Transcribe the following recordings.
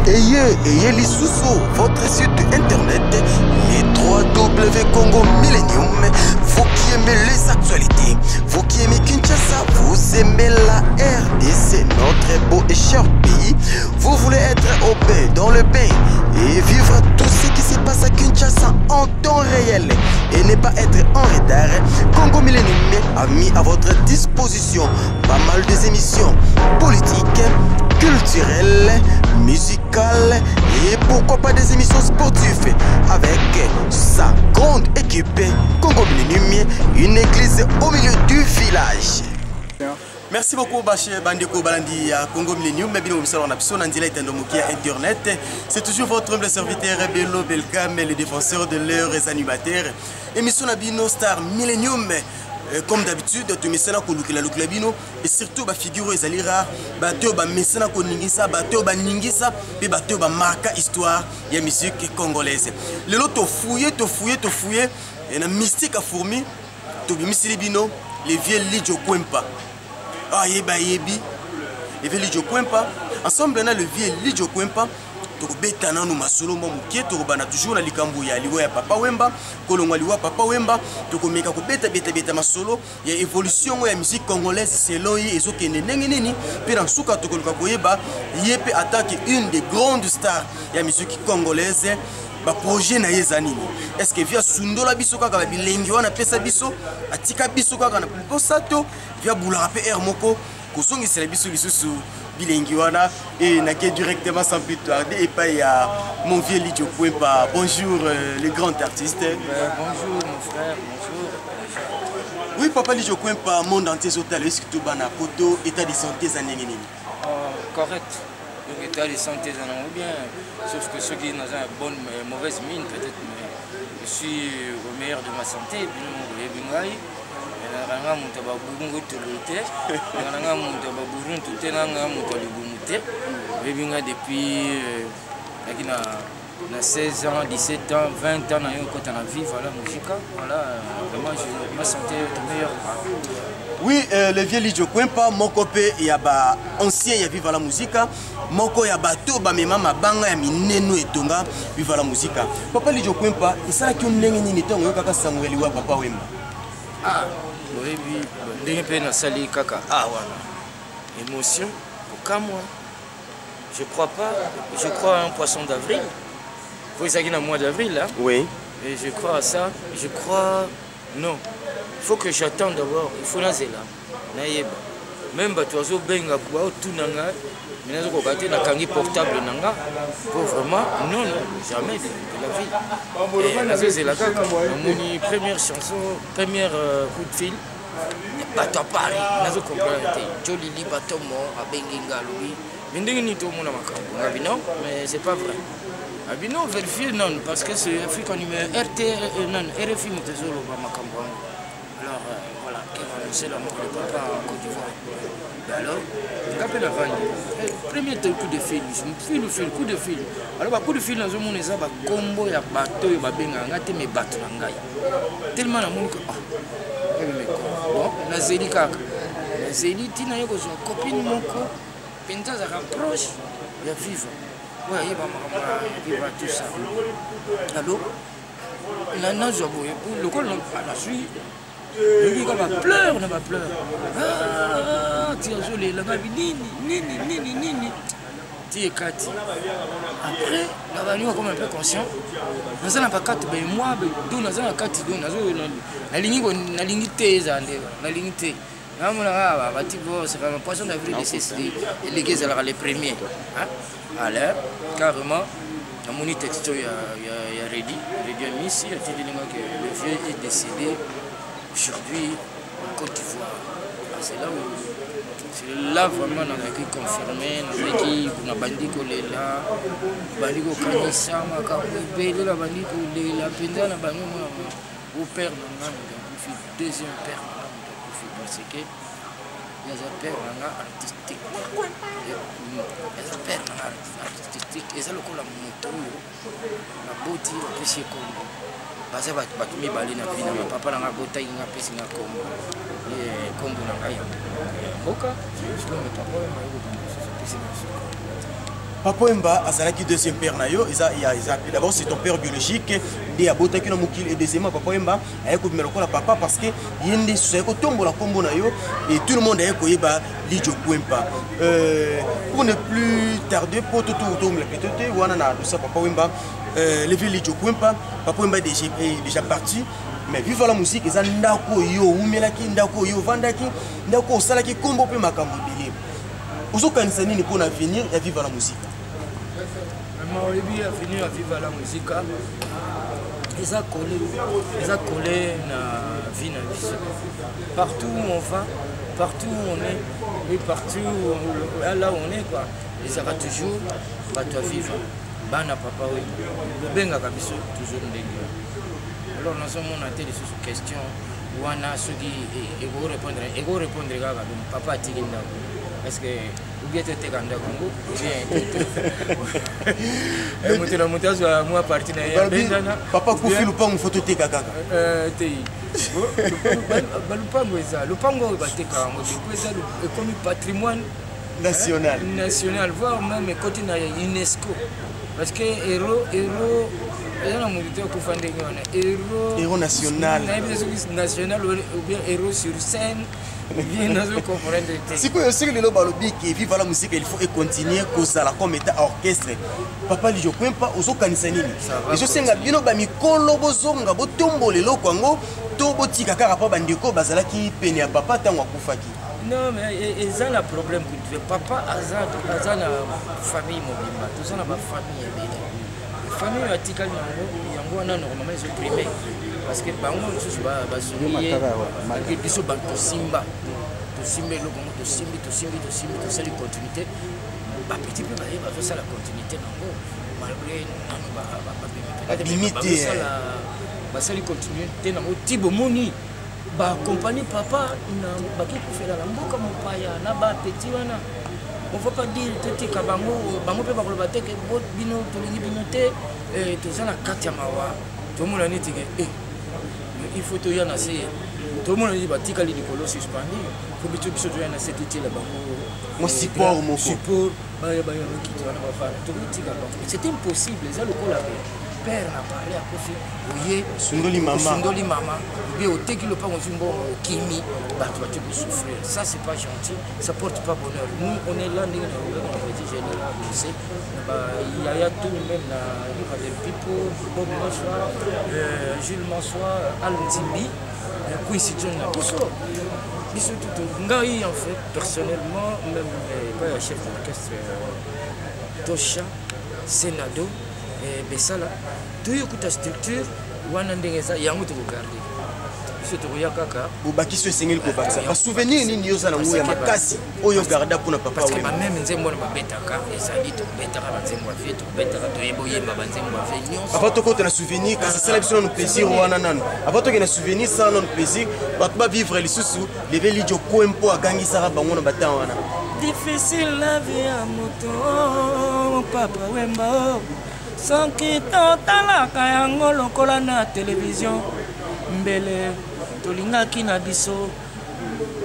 Ayez les sous votre site internet, les 3W Congo Millennium. Vous qui aimez les actualités, vous qui aimez Kinshasa, vous aimez la RDC, notre beau et cher pays. Vous voulez être au bain, dans le bain, et vivre tout ce qui se passe à Kinshasa en temps réel, et ne pas être en retard. Congo Millennium a mis à votre disposition pas mal des émissions politiques, culturelles, musicales et pourquoi pas des émissions sportives avec sa grande équipe Congo Millennium, une église au milieu du village. Merci beaucoup Baché Bandeko Balandi à Congo Millennium, mais bien au salon on a direct internet. C'est toujours votre humble serviteur Bello Belkam, les défenseurs de leurs animateurs. Émission Nabino Star Millennium. Comme d'habitude, tu mets ça la bino et surtout ba figure ezali rare, bateau ba mesena ko ningisa, bateau ba ningisa, puis bateau ba marque histoire ya musique congolaise. Le lot to fouiller et na mystique a fourmi, to bimisili bino, les vieux Lidjo Kwempa. Ah yebi, les vieux Lidjo Kwempa, ensemble on a le vieux Lidjo Kwempa. Tokobeta nanu masolo momukie tokobana toujours na likambo ya liwa ya papa Wemba kolongwa liwa papa Wemba tokomeka kobeta masolo ya évolution ya musique congolaise selon yi ezokende ndenge nini pe na suka tokoluka koyeba yepe attaque une des grandes stars ya musique congolaise ba projet na yeza nini est-ce que via sundola biso kaka bilengi wana pesa biso atika biso kaka na posato via bulaka pe air moko kozongisela biso lisusu bilinguana et naquet directement sans plus tarder et pas y a mon vieux Lidjo Kwempa. Bonjour les grands artistes. Bonjour mon frère, bonjour. Oui papa Lidjo Kwempa, monde entier total est-ce que tout bana poto état de santé zanengeni? Correct. Donc état de santé zanan ou bien sauf que ceux qui ont une bonne mauvaise mine peut-être mais je suis au meilleur de ma santé bien nanga mutu babungu tulute nanga mutu baburun tute nanga mutu libumute bebinga depuis na 16 ans 17 ans 20 ans na yo kota na vie voilà musique voilà vraiment ma santé est meilleure. Oui le vieux Lidjo Kwempa moko pe ya ba ancien ya viva la musique moko ya bato ba mema mabanga ya mineno etonga viva la musique. Papa Lidjo Kwempa isala ki ndenge nini tongo yo kaka sangweli wa papa Wemba? Oui, ndenge pe na sali kaka wana émotion pour moi je crois pas, je crois à un poisson d'avril. Faut ça qui na mois d'avril là. Oui. Et je crois à ça, je crois non. Il faut que j'attende d'abord, il faut nazer là. Naïeba. Même batozo benga pour tout nanga, mais nazo kokate na kangi portable nanga. Pour vraiment non jamais de la vie. Et nazo c'est la kaka. Mon première chanson, première coup de fil. Bato à Paris, nazo comprendre. Joli li bato mo a benginga lui. Ndenge ni to mona makambo. Non, mais c'est pas vrai. Abino vérifier non parce que c'est Afrique numéro RT non RFI mutezolo ba makambo. Alors voilà, qui va annoncer la mort de papa en Côte d'Ivoire. Alors, je rappelle la vanne. Premier coup de fil, coup de fil. Alors, coup de fil dans le monde, ça va combo ya bateau, ya benga, ngate me bateau ngai. Tellement la monde que bon, na zeli kaka. Na zeli tina yoko zo copine moko, penza za rapproche, ya vivre. Ouais, il va tout ça. Alors, la zo boye, le col la suite. Il va pleurer, on va pleurer. Ah, tu as joué la nini. Tu es Kati. Après, la vanille comme un peu conscient. Nous n'avons pas 4, mais moi, nous n'avons pas 4. La ligne T, la ligne T. C'est un poisson d'avril et les gars, les premiers. Alors, carrément, dans mon texto, il y a Reddy. Reddy a mis ici, il a dit que le vieux est décédé. Aujourd'hui, en Côte d'Ivoire, c'est là vraiment on a confirmé, on a bandit qu'on là, bandit qu'on kanisa, on la bandit qu'on la pendant la bandit au père deuxième père parce que il y a un père artistique, il y a un père artistique et ça le coup la moto, la beauté, le péché comme parce que tu m'as balé dans la vie, papa n'a pas de taille, n'a pas de combo. Et combo n'a pas de boca, je me papa, Papa Wemba azalaki deuxième père na yo, d'abord c'est ton père biologique, et abotaki na mokili, et deuxièmement Papa Wemba ayeko bimela kola papa parce que yende seko tombola kombo na yo et tout le monde ayeko yeba Lidjo Kwempa. Pour ne plus tarder pour tout me répéter wana na ça Papa Wemba le vieux Lidjo Kwempa, Papa Wemba est déjà parti. Mais vive la musique, ils ont ndako yo umelaki ndako yo vandaki ndako salaki kombo pe makambo bili. Ozo kanisa nini pour l'avenir et vivre la musique? Maman Oyebi a venu à vivre la musique. Ils ont collé na vie na biso. Partout où on va, partout où on est, et partout là où on est quoi. Ils aura toujours va toi vivre. Bana papa oui. Le benga kabiso toujours ndenge. Alors nous sommes en télé sur cette question. Wana soki ego répondre kaka papa atikinda. Est-ce que ou bien tu es en Congo ou bien tu es moi parti na papa Kofi Lupango photo te kaka tei Lupango eza Lupango bateka ngo eza comme patrimoine national voire même côté na UNESCO parce que héros héros national ou bien héros sur scène. Si le balobi qui vive la musique, il faut continuer comme état orchestre. Papa Lidjo Kwempa ozo kanisa nini? Je sais nga bino ba mikolo bozonga botombo lelo kwango to botika kaka pa bandeko bazalaki pene ya papa tango akufaki. Non mais ils ont un problème que papa a na famille mobimba, tous na ba famille ebele. Famille atikali yango na normalement ils ont primé. Parce que bango tous ba biso ba simba le comment to simbi continuité ba petit peu ba ça la continuité nango malgré ba limité ba ça la continuité nango tibo moni ba accompagner papa na ba ki ko faire la mboka mopaya na ba petit wana on va pas dire totika bango pe ba ko ba teke bot bino to lingi binote to ça la katia mawa to mona niti ke il faut tout y en assez. Tout le monde dit que tu as dit suspendu. Il faut que tu aies assez de là. Mon support, mon support. C'est impossible. C'est le coup là. Père n'a parlé à Kofi. Oui, Sundoli Mama. Bien au téki le pas on bon Kimi. Bah tu vas te souffrir. Ça c'est pas gentil. Ça porte pas bonheur. Nous on est là on dit général. Il y a tout même là. Il y a des people. Bob Mansoir, Jules Mansoir, Alain Timbi. Quincy John là. Bisous tout. Ngai en fait personnellement même pas chef d'orchestre Tosha Senado. Bessala, tout écoute structure, wana ndengeza yango to regarder. Biso to yakaka, obaki so sengeli ko bakisa. Ba souvenir nini yoza na nguya makasi oyo garda kuna papa wewe. Parce que même nzembo na babetaka, ezali to betaka ba nzembo afie to betaka to yeboyemba ba nzembo afie nyonso. Avant to ko na souvenir kasi sala biso no plaisir wana nanu. Avant to ke na souvenir ça no plaisir, ba vivre lisusu, lever Lidjo Kwempa agangisa ba bango na bata wana. Difficile la vie à moto, papa Wemba. Sans qui totalaka yango lokola na télévision mbele tolingaki na biso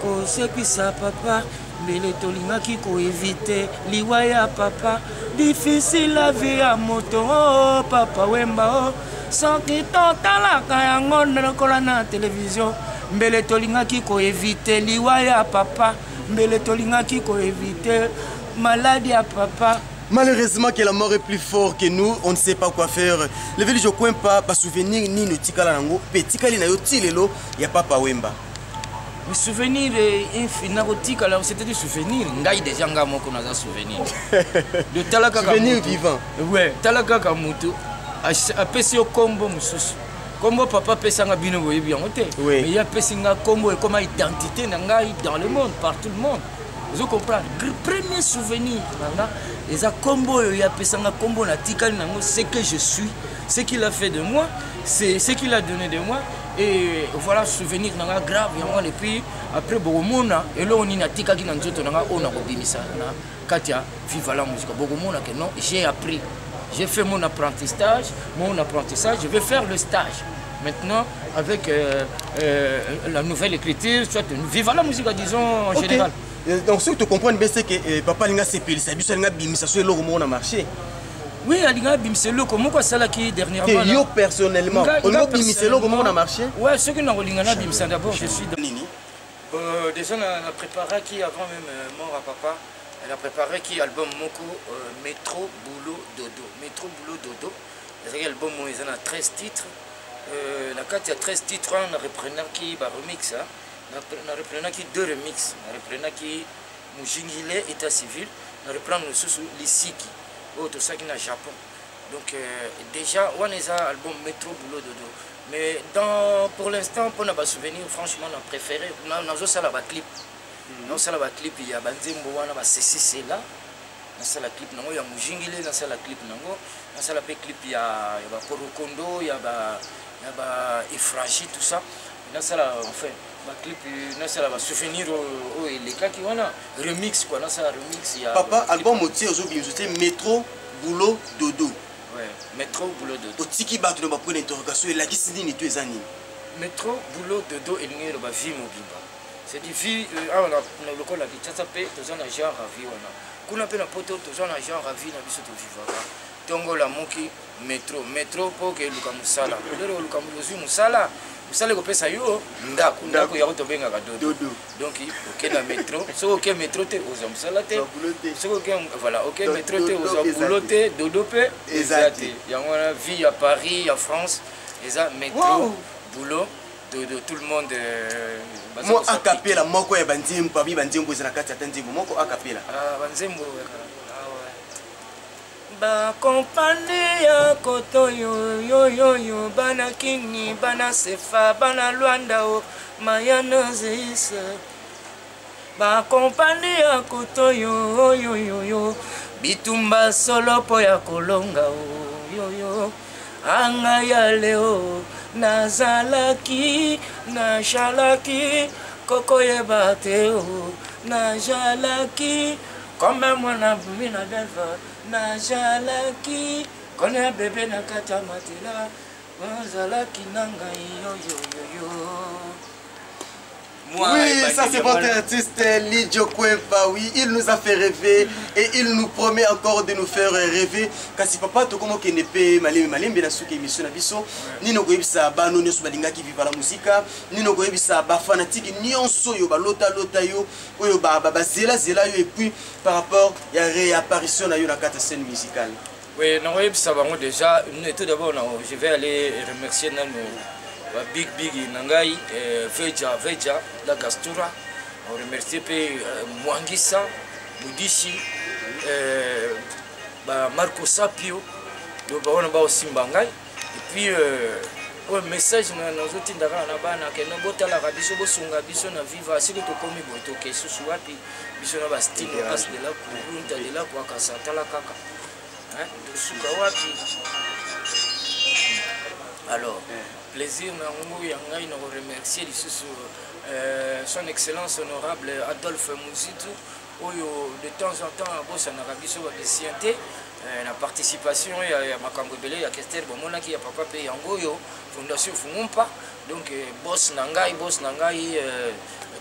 kosekisa papa mbele tolingaki koevite liwa ya papa difficile la vie ya moto oh, papa Wemba oh. Sans qui totalaka yango lokola na télévision mbele tolingaki koevite liwa ya papa mbele tolingaki koevite maladie ya papa. Malheureusement que la mort est plus fort que nous, on ne sait pas quoi faire. Le vieux Lidjo Kwempa, pas souvenir ni no tikala nango, petit na yo tilelo, ya papa Wemba. Mais souvenir infinarotique alors c'était des souvenirs. Ngai déjà nga moko na souvenir. De talaka souvenir vivant. Ouais, talaka ka mutu a pesi yo kombo mususu. Kombo papa pesanga bino boye bien ote. Mais il y a pesinga kombo et comme identité na ngai dans le monde, par tout le monde. Vous comprenez? Premier souvenir, les a combo, il y a pesanga combo na tikali nango, c'est que je suis, ce qu'il a fait de moi, c'est ce qu'il a donné de moi, et voilà souvenir nanga grave, et puis après Bogomona, et là on y a tikaki na nzoto nanga on a obimisa na Katia, vive la musique, Bogomona que non, j'ai appris, j'ai fait mon apprentissage, je vais faire le stage. Maintenant, avec la nouvelle écriture, soit vive la musique, disons en général. Donc ce que tu comprends bien c'est que papa linga sepelisa biso linga bimisa so eloko moko na marché. Oui, alinga bimisa eloko moko sala ki dernièrement. Yo personnellement, on bimisa eloko moko na marché. Ouais, ce que na linga na bimisa d'abord je suis nini. Déjà on a préparé qui avant même mort à papa. Elle a préparé qui album moko Métro Boulot Dodo. Métro Boulot Dodo. C'est un album où il y a 13 titres. La carte il y a 13 titres, on a repris qui va remix hein. On a repris qui deux remix. On a repris qui Mujingile état civil. On a repris le sous Lisiki. Tout ça qui est au Japon. Donc déjà on a un album Métro Boulot Dodo. Mais pour l'instant pour ne pas souvenir franchement on a préféré on a ça la clip. Non ça la clip il y a Banzembo on a c'est là. Dans la clip nango ya Mujingile dans la clip nango dans la clip il y a Korokondo il y a Ifraji tout ça dans la enfin ma clip dans la souvenir au les cas qui on a remix quoi dans la remix il y a papa album oti aujourd'hui c'était Métro Boulot Dodo. Ouais Métro Boulot Dodo otiki bato na point d'interrogation et la kisidi ni tu ezani Métro Boulot Dodo et ngelo ba vie mobimba c'est dit vie on a le col la kitasa pe dans un genre à vie on a kuna pe na poto toza na genre à vie na biso to vivaka tongo la moki métro po ke luka musala lero luka mulozi musala musala ko pesa yo ndako ya to benga ka dodo donc ok na métro so ok métro te oza musala te so ok voilà ok métro te oza boulot te dodo pe ezate yango na vie à Paris à France eza métro boulot de tout le monde moi a capella moko ya banzembo papi banzembo zana kati atanzembo moko a capella banzembo ba compagnie ya kotoyo yo bana kingi bana sefa bana Luanda o mayana zeisa ba compagnie ya kotoyo yo bitumba solo po ya kolonga o yo anga ya leo nazalaki nashalaki kokoyeba te o najalaki comme mwana bumina belva najalaki kone bebe na kata matela nazalaki nanga yo oui, ça c'est votre artiste Lidjo Kwempa, oui, il nous a fait rêver et il nous promet encore de nous faire rêver. Kasi papa to komo kenepe malembe na suki émission na biso, nino koyebisa bano nyoso balinga ki viva la musique, nino koyebisa ba fanatique nyonso yo ba lota yo oyo ba zela yo et puis par rapport ya réapparition na yo na kata scène musicale. Oui, non koyebisa bango déjà, tout d'abord je vais aller remercier nos big nangai veja la gastura on remercie pe Mwangisa Budishi Marco Sapio do baona ba osimba ngai et puis un message na nzoti ndaka na bana ke no botala ka biso bosunga biso na viva siko to komi boto ke susu wapi biso na ba style as de la kurunta de la kwa kasatala kaka to suka wapi alors plaisir na ngungu ya ngai na remercier son excellence honorable Adolphe Muzitu oyo de temps en temps bossa na biso ba besiente na participation ya makambo belé ya Kester bomona ki ya papa pe yango yo fondation Fungumpa donc boss na ngai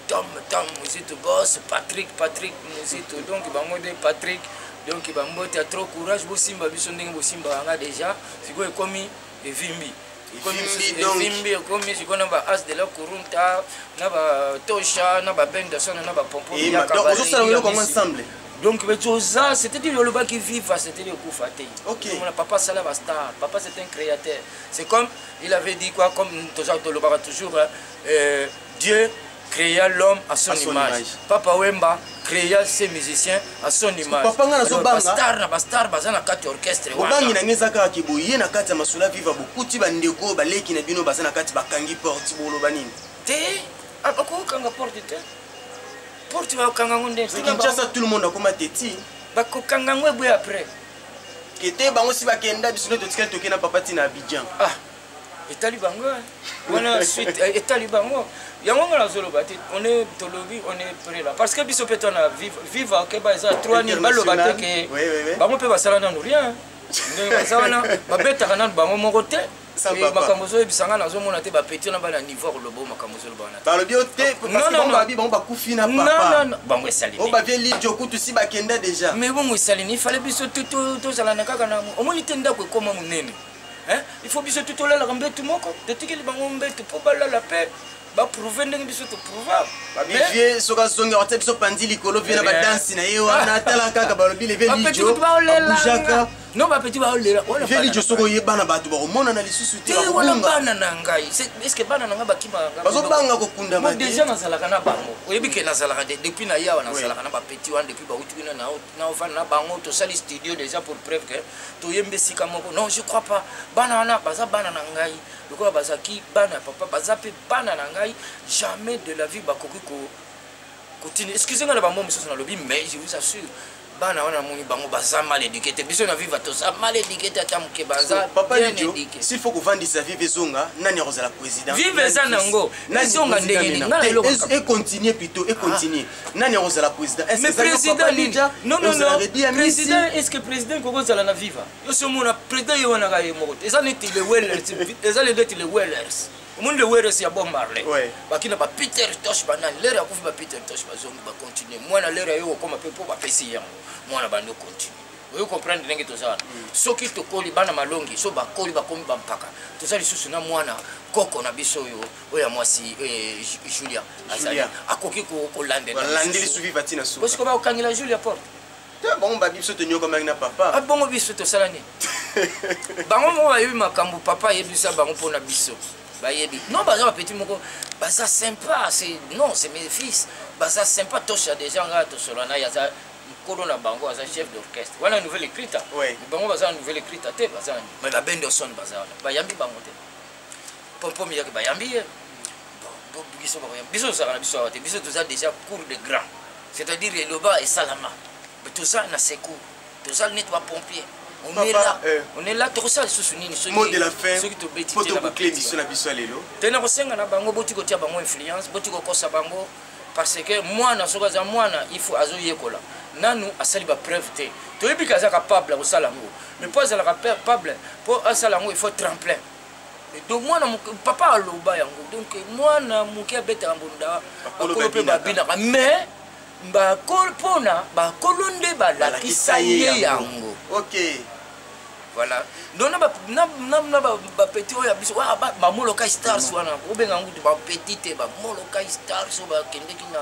Tom Muzitu boss Patrick Muzitu donc bango de Patrick donc bango te trop courage bosimba biso ndenge bosimba nga déjà siko ekomi evimbi comme si on a as de la kurunta na ba tosha na ba benda sona na ba pompo ya ensemble donc ça c'était dit le bas qui vive c'était le coup faté OK mon papa ça la star papa c'est un créateur c'est comme il avait dit quoi comme le bas toujours Dieu créa l'homme à son image. Papa Wemba créa ses musiciens à son image. Papa ngana zo banga star bazana kati orchestre wa. Obangi na ngeza ka kiboye na kati masula viva bokuti bandeko baleki na bino bazana kati bakangi porte bolo banini. Te abako kanga porte te. Porte ba kanga ngonde. C'est Kinshasa tout le monde a comme teti. Bako kanga ngwe après. Kete bango si bakenda biso to tikela tokena papa tina Abidjan. Et bango wana suite et bango yango ngala zolo bati on est tolobi on est prêt là parce que biso peut on a vivre ke ba za 3000 balo bate ke bango pe basala na rien ndenge bazana babeta kana bango moko te makambo zo ebisanga nazomona te bapeti na bana niveau lobo makambo zo lobana balobi te parce que babi bango bakufi na papa non bango esalini o bavie lidio kutu si bakenda déjà mais bongo esalini il fallait biso tozala na kaka na omoni te ndako ekoma monene il faut biso tolala mbetu moko totikeli bango mbetu po balala pe baprouve ndenge biso toprouvable babivie soki azongi ate biso pandi likolo vie na badansi na ye wana atala kaka balobi leve lidio abujaka non bapeti baolela vie lidio soki oyebana bato bakomona na lisusu te wana bana na ngai estce bana na ngai bakimaka bazobanga kokunda ma déjà nazalaka na bango oyebi ke nazalaka depuis na yawa nazalaka na bapeti wana depuis bauti kuna na ofana na bango tosali studio déjà pour preuve que toyembi esika moko non je crois pas bana wana baza bana na ngai lokola bazaki bana ya papa baza mpe bana na ngai jamais de la vie bakoki continue excusez-moi na bango mosusu nalobi mais je vous assure bana wana moni bango baza mal éduqué te biso na viva toza mal éduqué te ata moke baza bien éduqué s'il faut kovandisa vive ezonga nani akozala président vive eza nango ezonga ndenge nini ngana eloko et continuer plutôt et continuer nani akozala président est-ce que président nini non président est-ce que président kokozala na viva yo somona président yo wana ka ye moko eza neti le wellers eza le neti le wellers monde le wellers ya Bob Marley bakina ba Peter Tosh banani lere akufi ba Peter Tosh bazongi ba continuer mwana lere yo koma pe po ba pesi yango mwana bando continue vous comprenez ndenge tozana soki tokoli bana malongi so bakoli bakomi bampaka tozali susu na mwana koko na biso yo oya mwasi Julia azali akoki ko landeli suivi vatina so parce que ba okangela Julia porte bon ba biso to nyoko magna papa bongo biso to salani bango mo ba yebi makambo papa yebi sa bango pona biso bayebi non baza bapeti moko baza sympa c'est non c'est mes fils baza sympa tosha déjà nga tosolana yaza mkolo na bango aza chef d'orchestre wana nouvelle écrite bango baza nouvelle écrite te baza mais ba Benderson baza bayambi bango te pompo mi yaki bayambi bon biso bayambi biso ça na biso te biso toza déjà cours de grand c'est-à-dire le bas et salama mais toza na secours toza net ba pompier on est là tout ça sous nini mot de la fin photo boucler biso na biso lelo tena kosenga na bango boti ko tia bango influence boti ko kosa bango parce que mwana soka za mwana il faut azoyekola nanu asali ba preuve te toyebi kaza capable ko sala ngo mais pas la capable pour asala ngo il faut tremplin donc mwana papa aloba yango donc mwana muki abeta mbunda akolope babina mais ba kolpona ba kolonde ba la kisaye yango OK voilà non na ba petit oya biso wa ba moloka stars wana obenga ngutu ba petite ba moloka stars ba kende kina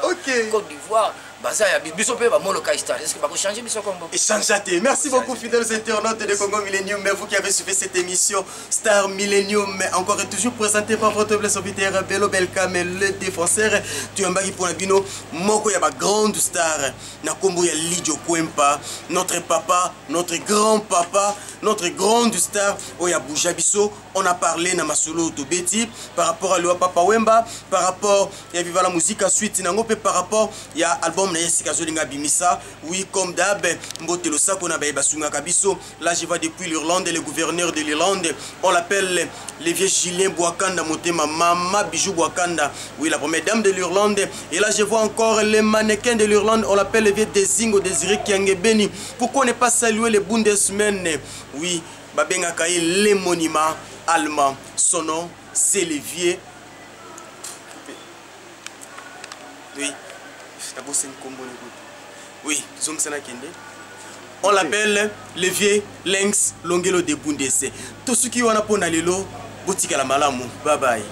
Côte d'Ivoire baza ya biso pe ba moloka stars est-ce que ba ko changer biso kombo échanger. Merci beaucoup fidèles internautes de Congo Millennium, mais vous qui avez suivi cette émission Star Millennium encore et toujours présenté par votre blessé serviteur Bello Belkam le défenseur tu ambaki pour la bino moko ya ba grande star na kombo ya Lidio Kwempa notre papa notre grand papa notre grande star Oya Boujabiso. On a parlé na masolo Tobeti par rapport à Loa Papa Wemba, par rapport à Viva la musique à suite nangope par rapport à album na Yesika Zolinga Bimisa. Oui, comme d'hab, Mbotelo Sako na Basunga Kabiso. Là, je vais depuis l'Irlande, le gouverneur de l'Irlande. On l'appelle le vieux Julien Bouakanda Motema Mama Bijou Bouakanda. Oui, la première dame de l'Irlande. Et là, je vois encore les mannequins de l'Irlande. On l'appelle le vieux Dezingo Désiré Kiangebeni. Pourquoi ne pas saluer les Bundesmen? Oui, Babenga Kaye, les monuments allemands. Son nom, c'est Lévier. Oui, oui, on l'appelle Lévier Lynx Longelo de Bundese. Tout ce qui est en pona lelo, boutique à la malamu. Bye bye.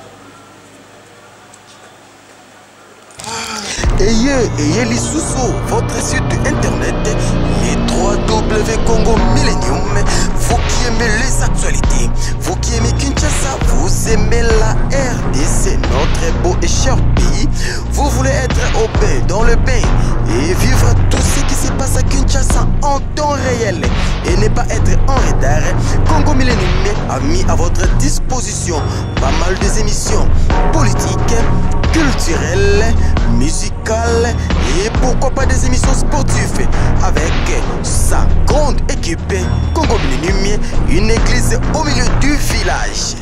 Ayez les sous votre site internet, les 3W Congo Millennium. Vous qui aimez les actualités, vous qui aimez Kinshasa, vous aimez la RDC, notre beau et cher pays. Vous voulez être au bain, dans le bain, et vivre tout ce qui se passe à Kinshasa en temps réel, et ne pas être en retard. Congo Millennium a mis à votre disposition pas mal des émissions politiques, culturelles, musicales et pourquoi pas des émissions sportives avec sa grande équipe Congo Millennium, une église au milieu du village.